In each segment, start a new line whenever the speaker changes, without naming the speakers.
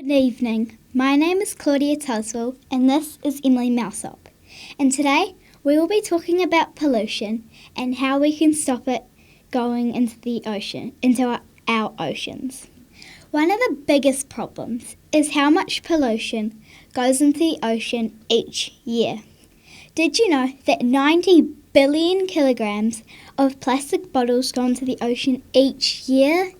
Good evening. My name is Claudia Tuswell and this is Emily Mousop. And today we will be talking about pollution and how we can stop it going into the ocean, into our oceans. One of the biggest problems is how much pollution goes into the ocean each year. Did you know that 90 billion kilograms of plastic bottles go into the ocean each year?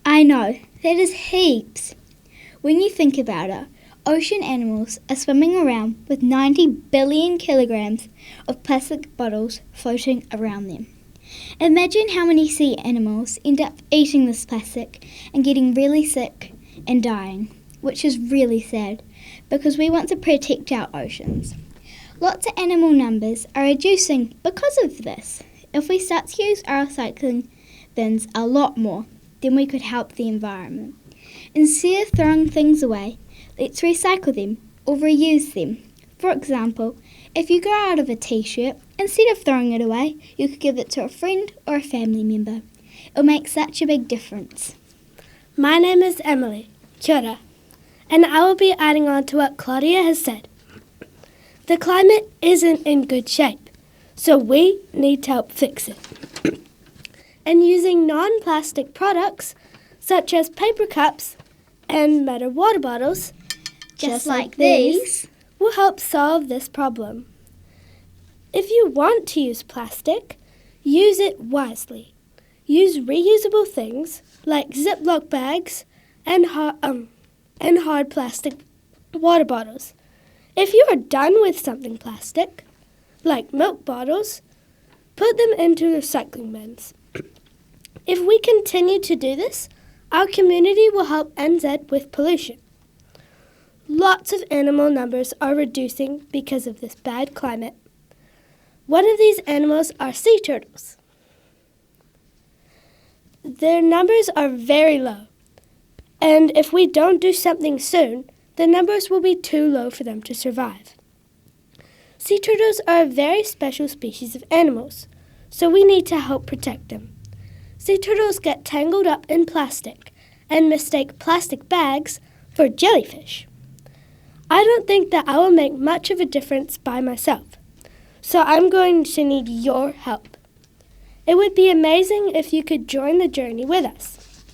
I know, that is heaps. When you think about it, ocean animals are swimming around with 90 billion kilograms of plastic bottles floating around them. Imagine how many sea animals end up eating this plastic and getting really sick and dying, which is really sad because we want to protect our oceans. Lots of animal numbers are reducing because of this. If we start to use our recycling bins a lot more, then we could help the environment. Instead of throwing things away, let's recycle them or reuse them. For example, if you grow out of a t-shirt, instead of throwing it away, you could give it to a friend or a family member. It'll make such a big difference.
My name is Emily. Kia ora. And I will be adding on to what Claudia has said. The climate isn't in good shape, so we need to help fix it. And using non-plastic products, such as paper cups and metal water bottles,
just like these,
will help solve this problem. If you want to use plastic, use it wisely. Use reusable things like Ziploc bags and hard plastic water bottles. If you are done with something plastic, like milk bottles, put them into recycling bins. If we continue to do this, our community will help NZ with pollution. Lots of animal numbers are reducing because of this bad climate. One of these animals are sea turtles. Their numbers are very low, and if we don't do something soon, the numbers will be too low for them to survive. Sea turtles are a very special species of animals, so we need to help protect them. Sea turtles get tangled up in plastic and mistake plastic bags for jellyfish. I don't think that I will make much of a difference by myself, so I'm going to need your help. It would be amazing if you could join the journey with us.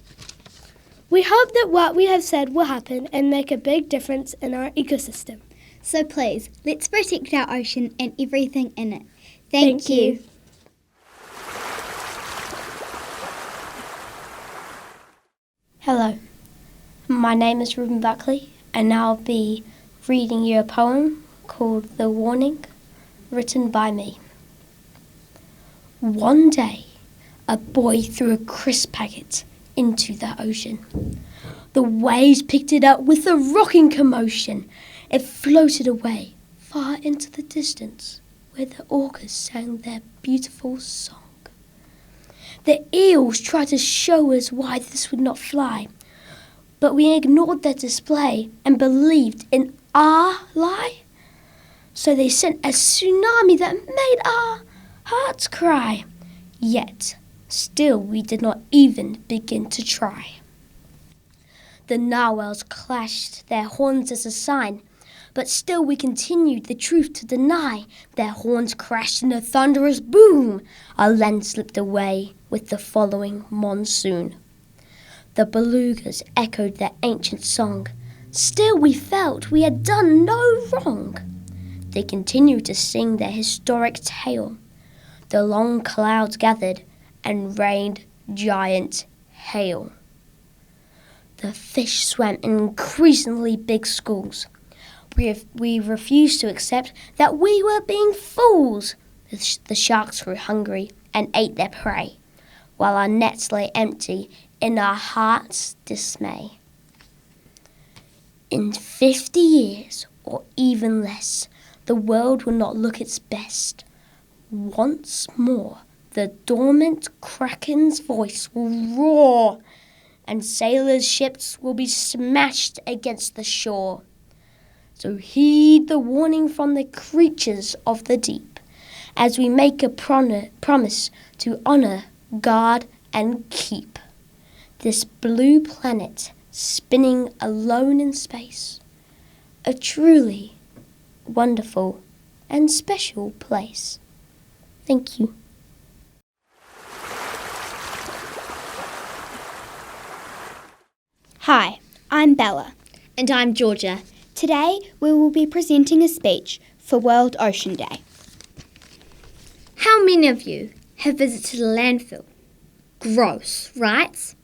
We hope that what we have said will happen and make a big difference in our ecosystem.
So please, let's protect our ocean and everything in it. Thank you.
Hello, my name is Ruben Buckley and I'll be reading you a poem called The Warning, written by me. One day, a boy threw a crisp packet into the ocean. The waves picked it up with a rocking commotion. It floated away far into the distance where the orcas sang their beautiful song. The eels tried to show us why this would not fly, but we ignored their display and believed in our lie. So they sent a tsunami that made our hearts cry. Yet, still we did not even begin to try. The narwhals clashed their horns as a sign, but still we continued the truth to deny. Their horns crashed in a thunderous boom. Our land slipped away with the following monsoon. The belugas echoed their ancient song. Still we felt we had done no wrong. They continued to sing their historic tale. The long clouds gathered and rained giant hail. The fish swam in increasingly big schools. We refused to accept that we were being fools. The sharks grew hungry and ate their prey, while our nets lay empty in our hearts' dismay. In 50 years, or even less, the world will not look its best. Once more, the dormant kraken's voice will roar, and sailors' ships will be smashed against the shore. So heed the warning from the creatures of the deep, as we make a promise to honor, guard, and keep this blue planet spinning alone in space. A truly wonderful and special place. Thank you.
Hi, I'm Bella.
And I'm Georgia.
Today we will be presenting a speech for World Ocean Day.
How many of you have visited a landfill? Gross, right?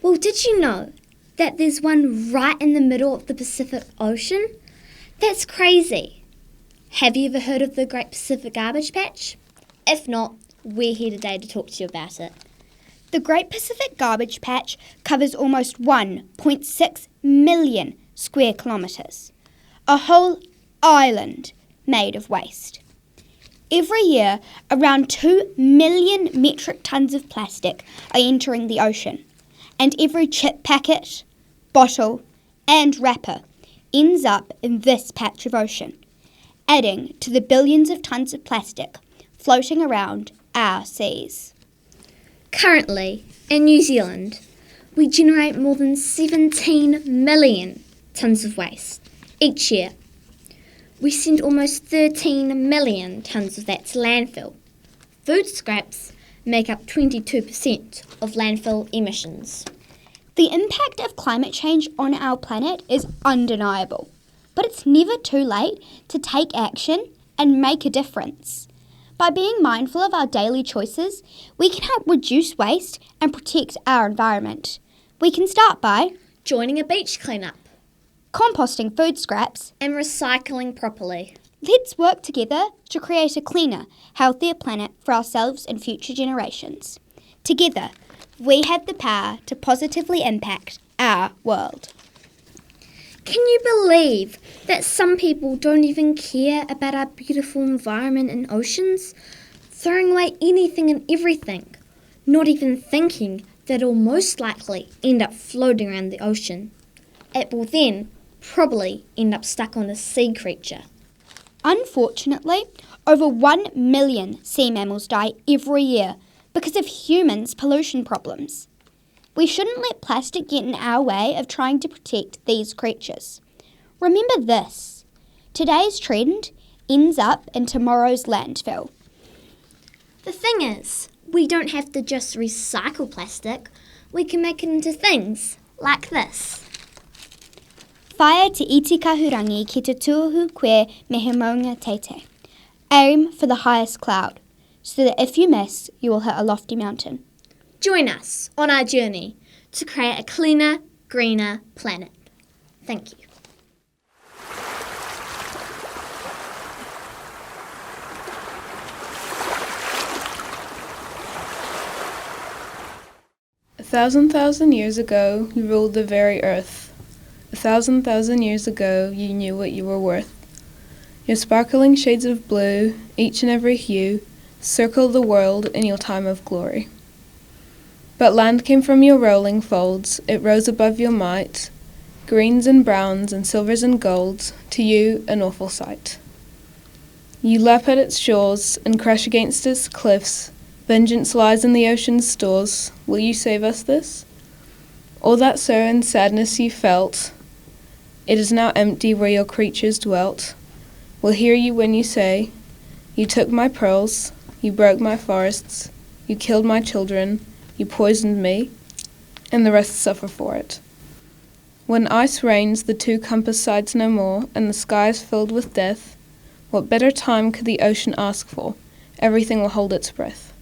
Well, did you know that there's one right in the middle of the Pacific Ocean? That's crazy. Have you ever heard of the Great Pacific Garbage Patch? If not, we're here today to talk to you about it.
The Great Pacific Garbage Patch covers almost 1.6 million square kilometres, a whole island made of waste. Every year, around 2 million metric tonnes of plastic are entering the ocean, and every chip packet, bottle and wrapper ends up in this patch of ocean, adding to the billions of tonnes of plastic floating around our seas.
Currently, in New Zealand, we generate more than 17 million tonnes of waste each year. We send almost 13 million tonnes of that to landfill. Food scraps make up 22% of landfill emissions.
The impact of climate change on our planet is undeniable, but it's never too late to take action and make a difference. By being mindful of our daily choices, we can help reduce waste and protect our environment. We can start by
Joining a beach cleanup
composting food scraps
and recycling properly.
Let's work together to create a cleaner, healthier planet for ourselves and future generations. Together, we have the power to positively impact our world.
Can you believe that some people don't even care about our beautiful environment and oceans? Throwing away anything and everything, not even thinking that it'll most likely end up floating around the ocean. It will then probably end up stuck on a sea creature.
Unfortunately, over 1 million sea mammals die every year because of humans' pollution problems. We shouldn't let plastic get in our way of trying to protect these creatures. Remember this: today's trend ends up in tomorrow's landfill.
The thing is, we don't have to just recycle plastic. We can make it into things like this.
Whaia te iti kahurangi ki te tuahu koe me he maunga teite. Aim for the highest cloud, so that if you miss, you will hit a lofty mountain.
Join us on our journey to create a cleaner, greener planet. Thank you.
A thousand years ago, you ruled the very earth. A thousand years ago, you knew what you were worth. Your sparkling shades of blue, each and every hue, circled the world in your time of glory. But land came from your rolling folds, it rose above your might, greens and browns and silvers and golds, to you an awful sight. You lap at its shores and crash against its cliffs, vengeance lies in the ocean's stores, will you save us this? All that sorrow and sadness you felt, it is now empty where your creatures dwelt, will hear you when you say, you took my pearls, you broke my forests, you killed my children, you poisoned me, and the rest suffer for it. When ice reigns the two compass sides no more, and the sky is filled with death, what better time could the ocean ask for? Everything will hold its breath.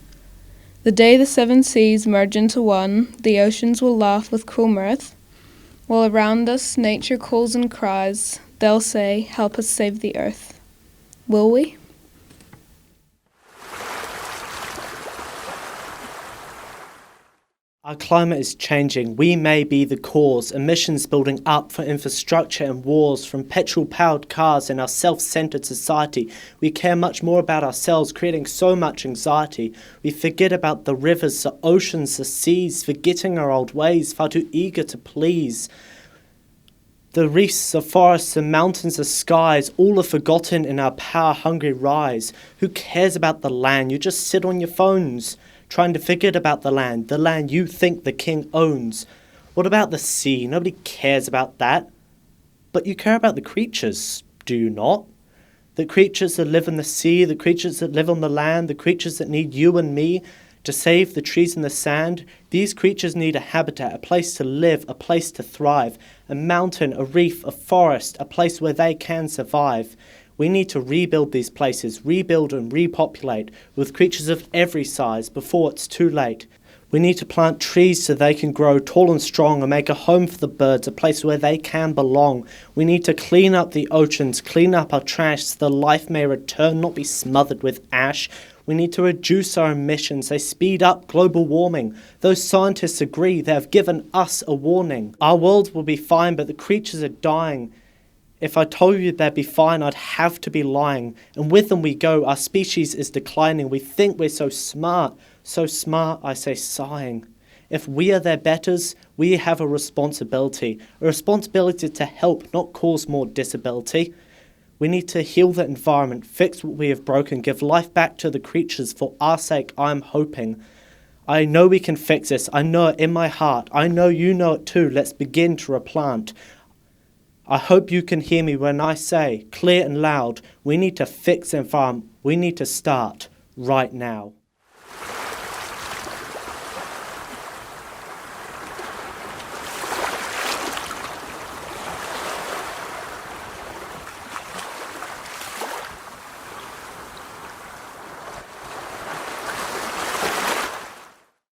The day the seven seas merge into one, the oceans will laugh with cruel mirth, while around us nature calls and cries, they'll say, help us save the earth. Will we?
Our climate is changing. We may be the cause. Emissions building up for infrastructure and wars, from petrol-powered cars and our self-centered society. We care much more about ourselves, creating so much anxiety. We forget about the rivers, the oceans, the seas, forgetting our old ways, far too eager to please. The reefs, the forests, the mountains, the skies, all are forgotten in our power-hungry rise. Who cares about the land? You just sit on your phones, trying to forget about the land you think the king owns. What about the sea? Nobody cares about that. But you care about the creatures, do you not? The creatures that live in the sea, the creatures that live on the land, the creatures that need you and me to save the trees and the sand. These creatures need a habitat, a place to live, a place to thrive, a mountain, a reef, a forest, a place where they can survive. We need to rebuild these places, rebuild and repopulate with creatures of every size before it's too late. We need to plant trees so they can grow tall and strong and make a home for the birds, a place where they can belong. We need to clean up the oceans, clean up our trash so the life may return, not be smothered with ash. We need to reduce our emissions. They speed up global warming. Those scientists agree. They have given us a warning. Our world will be fine, but the creatures are dying. If I told you they'd be fine, I'd have to be lying. And with them we go. Our species is declining. We think we're so smart, I say sighing. If we are their betters, we have a responsibility to help, not cause more disability. We need to heal the environment, fix what we have broken, give life back to the creatures. For our sake, I am hoping. I know we can fix this. I know it in my heart. I know you know it too. Let's begin to replant. I hope you can hear me when I say, clear and loud, we need to fix the environment. We need to start right now.